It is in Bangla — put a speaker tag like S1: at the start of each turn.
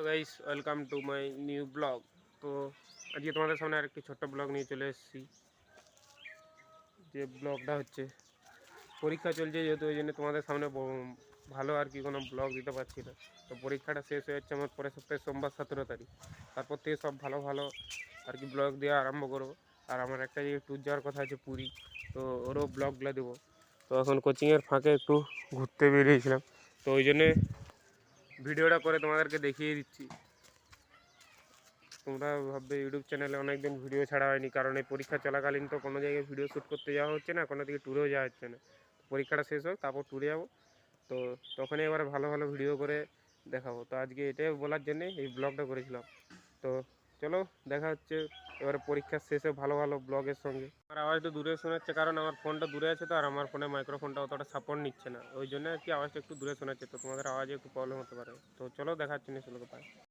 S1: Guys, welcome to my new blog. তো আজকে তোমাদের সামনে আরেকটি ছোট্ট ব্লগ নিয়ে চলে এসেছি। যে ব্লগটা হচ্ছে পরীক্ষা চলছে যেহেতু, ওই জন্য তোমাদের সামনে ভালো আর কি কোনো ব্লগ দিতে পারছি না। তো পরীক্ষাটা শেষ হয়ে যাচ্ছে আমার পরের সপ্তাহে সোমবার 17 তারিখ। তারপর থেকে সব ভালো ভালো আর কি ব্লগ দেওয়া আরম্ভ করবো। আর আমার একটা যে ট্যুর যাওয়ার কথা আছে পুরী, তো ওরও ব্লগগুলো দেবো। তো এখন কোচিংয়ের ফাঁকে একটু ঘুরতে বেরিয়েছিলাম, তো ওই জন্যে ভিডিওটা করে তোমাদেরকে দেখিয়ে দিচ্ছি। তোমরা ভাববে ইউটিউব চ্যানেলে অনেকদিন ভিডিও ছাড়া হয়নি, কারণ এই পরীক্ষা চলাকালীন তো কোনো জায়গায় ভিডিও শ্যুট করতে যাওয়া হচ্ছে না, কোনো দিকে ট্যুরেও যাওয়া হচ্ছে না। পরীক্ষাটা শেষ হোক তারপর ট্যুরে যাবো, তো তখনই এবার ভালো ভালো ভিডিও করে দেখাবো। তো আজকে এটাই বলার জন্যে এই ব্লগটা করেছিলাম। তো চলো দেখা হচ্ছে এবারে পরীক্ষার শেষে ভালো ভালো ব্লগের সঙ্গে। আমার আওয়াজটা দূরে শোনাচ্ছে কারণ আমার ফোনটা দূরে আছে, তো আর আমার ফোনে মাইক্রোফোনটা অতটা সাপোর্ট নিচ্ছে না, ওই জন্য আর কি আওয়াজটা একটু দূরে শোনাচ্ছে। তো তোমাদের আওয়াজে একটু প্রবলেম হতে পারে। তো চলো দেখা হচ্ছে নিশ্চয় পায়।